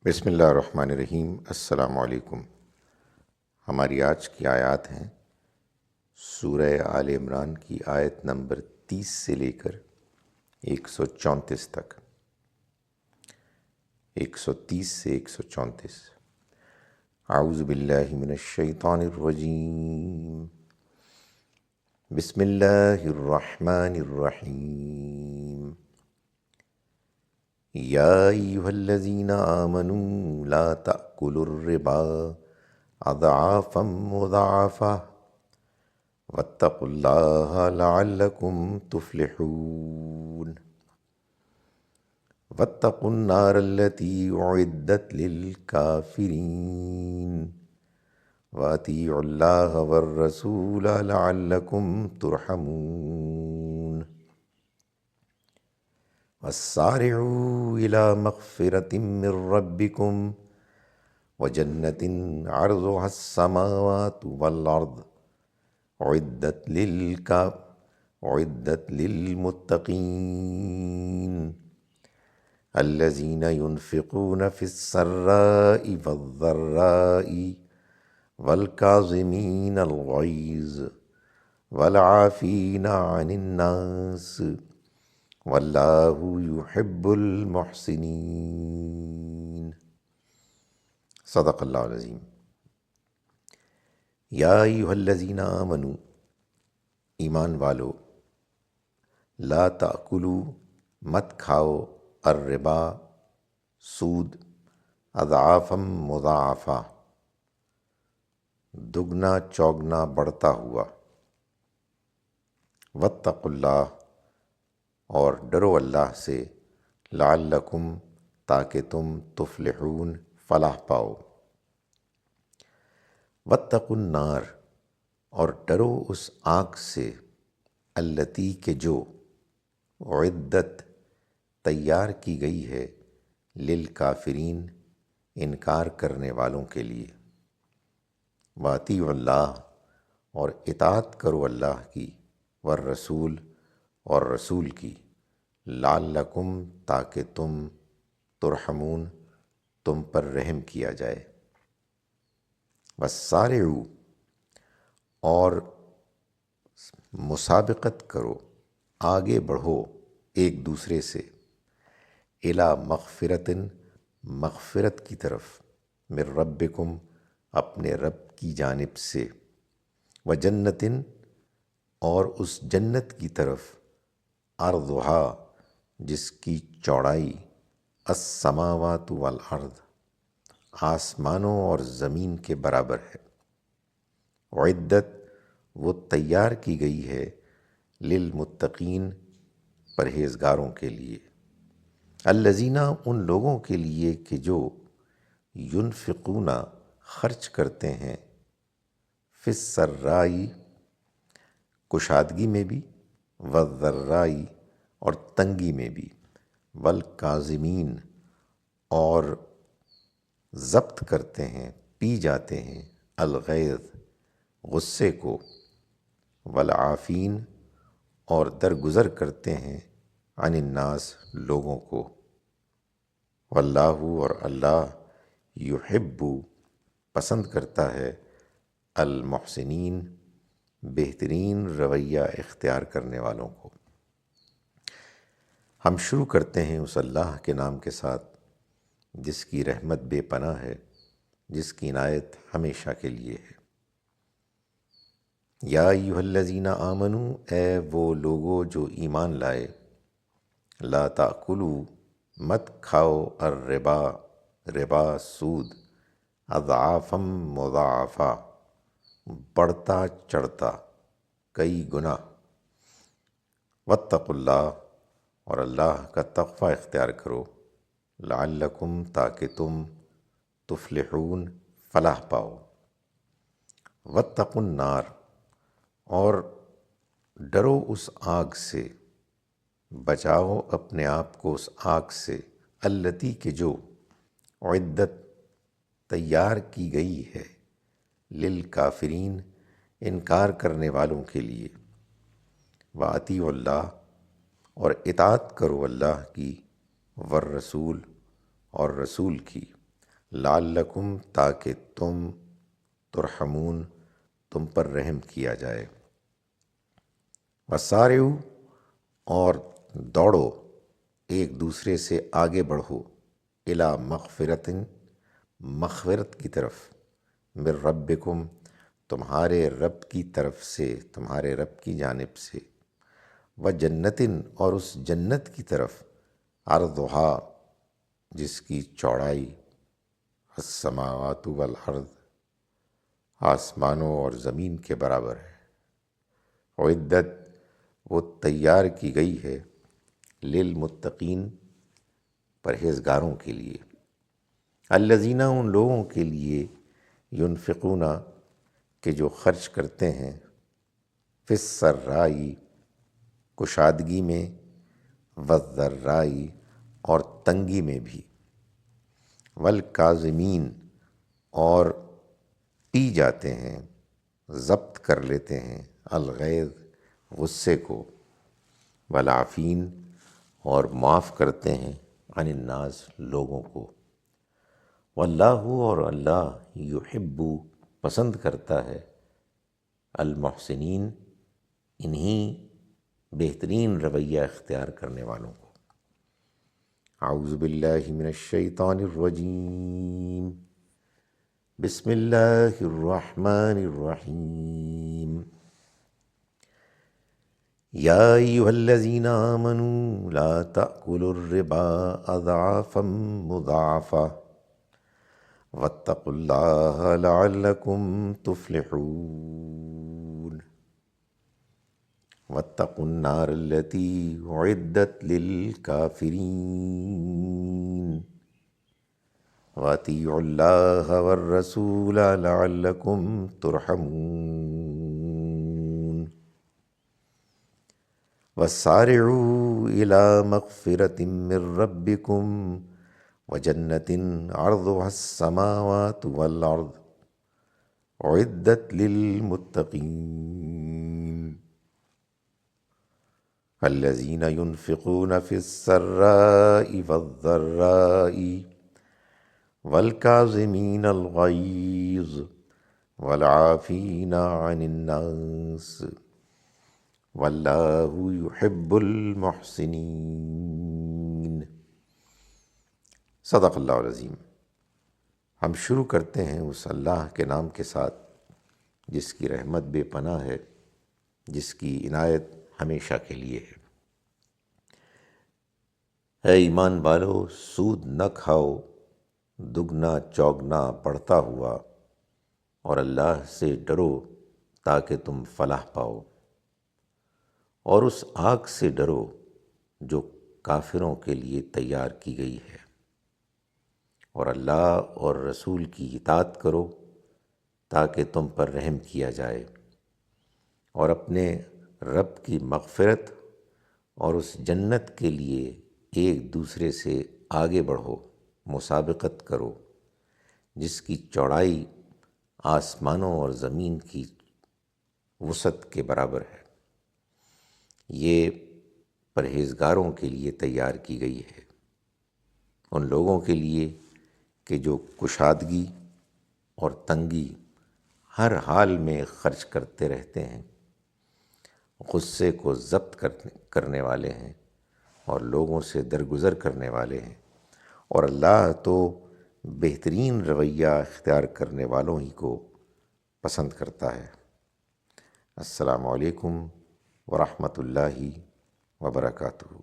بسم اللہ الرحمن الرحیم۔ السلام علیکم۔ ہماری آج کی آیات ہیں سورہ آل عمران کی آیت نمبر 30 سے لے کر 134 تک۔ 130 سے 134۔ اعوذ باللہ من الشیطان الرجیم، بسم اللہ الرحمن الرحیم۔ یا ایھا الذین آمنوا لا تأکلوا الربا اضعافا مضاعفہ واتقوا اللہ لعلکم تفلحون۔ واتقوا النار التي أعدت للكافرين وأطيعوا الله والرسول لعلكم ترحمون۔ وسارعوا إلى مغفرة من ربكم وجنة عرضها السماوات والأرض أعدت للمتقين الذين ينفقون في السراء والضراء والكاظمين الغيظ والعافين عن الناس واللہ يحب المحسنین۔ صدق اللہ العظیم۔ یا ایھا الذین آمنوا، ایمان والو، لا تأکلوا، مت کھاؤ، الربا، سود، اضعافا مضاعفہ، دگنا چوگنا بڑھتا ہوا، واتقوا اللہ، اور ڈرو اللہ سے، لعلکم، تاکہ تم تفلحون، فلاح پاؤ۔ واتقوا النار، اور ڈرو اس آگ سے، التی کہ جو، اعدت، تیار کی گئی ہے، للکافرین، انکار کرنے والوں کے لیے۔ واطیعوا اللہ، اور اطاعت کرو اللہ کی، والرسول، اور رسول کی، لعلکم، تاکہ تم، ترحمون، تم پر رحم کیا جائے۔ وسارعوا، اور مسابقت کرو، آگے بڑھو ایک دوسرے سے، الی مغفرۃ، مغفرت کی طرف، من ربکم، اپنے رب کی جانب سے، وجنۃ، اور اس جنت کی طرف، عرضھا، جس کی چوڑائی، السماوات والارض، آسمانوں اور زمین کے برابر ہے، اعدت، وہ تیار کی گئی ہے، للمتقین، پرہیزگاروں کے لیے، الذین، ان لوگوں کے لیے کہ جو، ینفقون، خرچ کرتے ہیں، فی السراء، کشادگی میں بھی، والضراء، اور تنگی میں بھی، والکاظمین، اور ضبط کرتے ہیں، پی جاتے ہیں، الغیظ، غصے کو، والعافین، اور درگزر کرتے ہیں، عن الناس، لوگوں کو، واللہ، اور اللہ، یحب، پسند کرتا ہے، المحسنین، بہترین رویہ اختیار کرنے والوں کو۔ ہم شروع کرتے ہیں اس اللہ کے نام کے ساتھ جس کی رحمت بے پناہ ہے، جس کی عنایت ہمیشہ کے لیے ہے۔ یا ایھا الذین آمنوا، اے وہ لوگو جو ایمان لائے، لا تأکلوا، مت کھاؤ، الربا، ربا، سود، اضعافا مضاعفہ، بڑھتا چڑھتا، کئی گنا، واتقوا اللہ، اور اللہ کا تقوی اختیار کرو، لعلکم، تاکہ تم، تفلحون، فلاح پاؤ۔ واتقوا النار، اور ڈرو اس آگ سے، بچاؤ اپنے آپ کو اس آگ سے، التی کہ جو، اعدت، تیار کی گئی ہے، للکافرین، انکار کرنے والوں کے لیے، واطیعوا اللہ، اور اطاعت کرو اللہ کی، والرسول، اور رسول کی، لعلکم تاکہ تم ترحمون تم پر رحم کیا جائے، وسارعوا اور دوڑو ایک دوسرے سے آگے بڑھو، الی مغفرت مغفرت کی طرف، من ربکم تمہارے رب کی طرف سے، تمہارے رب کی جانب سے، وجنتن اور اس جنت کی طرف، عرضہا جس کی چوڑائی، السماوات والارض آسمانوں اور زمین کے برابر ہے، اعدت وہ تیار کی گئی ہے، للمتقین پرہیزگاروں کے لیے، الذین ان لوگوں کے لیے، ینفقون کہ جو خرچ کرتے ہیں، فی السرائی کشادگی میں، والضرائی اور تنگی میں بھی، والکاظمین اور پی جاتے ہیں، ضبط کر لیتے ہیں، الغیظ غصے کو، والعافین اور معاف کرتے ہیں، عن الناس لوگوں کو، واللہ اور اللہ یحب پسند کرتا ہے، المحسنین انہی بہترین رویہ اختیار کرنے والوں کو۔ اعوذ باللہ من الشیطان الرجیم، بسم اللہ الرحمن الرحیم، یا ایہا الذین آمنوا لا تأکلوا الربا اضعافا مضاعفا واتقوا اللہ لعلکم تفلحون، واتقوا النار التي اعدت للكافرين واتیعوا اللہ والرسول لعلکم ترحمون، وسارعوا إلى مغفرة من ربكم وجنة عرضها السماوات والأرض أعدت للمتقين الذين ينفقون في السراء والضراء والكاظمين الغيظ والعافين عن الناس واللہ یحب المحسنین۔ صدق اللہ العظیم۔ ہم شروع کرتے ہیں اس اللہ کے نام کے ساتھ جس کی رحمت بے پناہ ہے، جس کی عنایت ہمیشہ کے لیے ہے۔ اے ایمان والو، سود نہ کھاؤ دگنا چوگنا بڑھتا ہوا، اور اللہ سے ڈرو تاکہ تم فلاح پاؤ، اور اس آگ سے ڈرو جو کافروں کے لیے تیار کی گئی ہے، اور اللہ اور رسول کی اطاعت کرو تاکہ تم پر رحم کیا جائے، اور اپنے رب کی مغفرت اور اس جنت کے لیے ایک دوسرے سے آگے بڑھو، مسابقت کرو، جس کی چوڑائی آسمانوں اور زمین کی وسعت کے برابر ہے، یہ پرہیزگاروں کے لیے تیار کی گئی ہے، ان لوگوں کے لیے کہ جو کشادگی اور تنگی ہر حال میں خرچ کرتے رہتے ہیں، غصے کو ضبط کرنے والے ہیں، اور لوگوں سے درگزر کرنے والے ہیں، اور اللہ تو بہترین رویہ اختیار کرنے والوں ہی کو پسند کرتا ہے۔ السلام علیکم ورحمۃ اللہ وبرکاتہ۔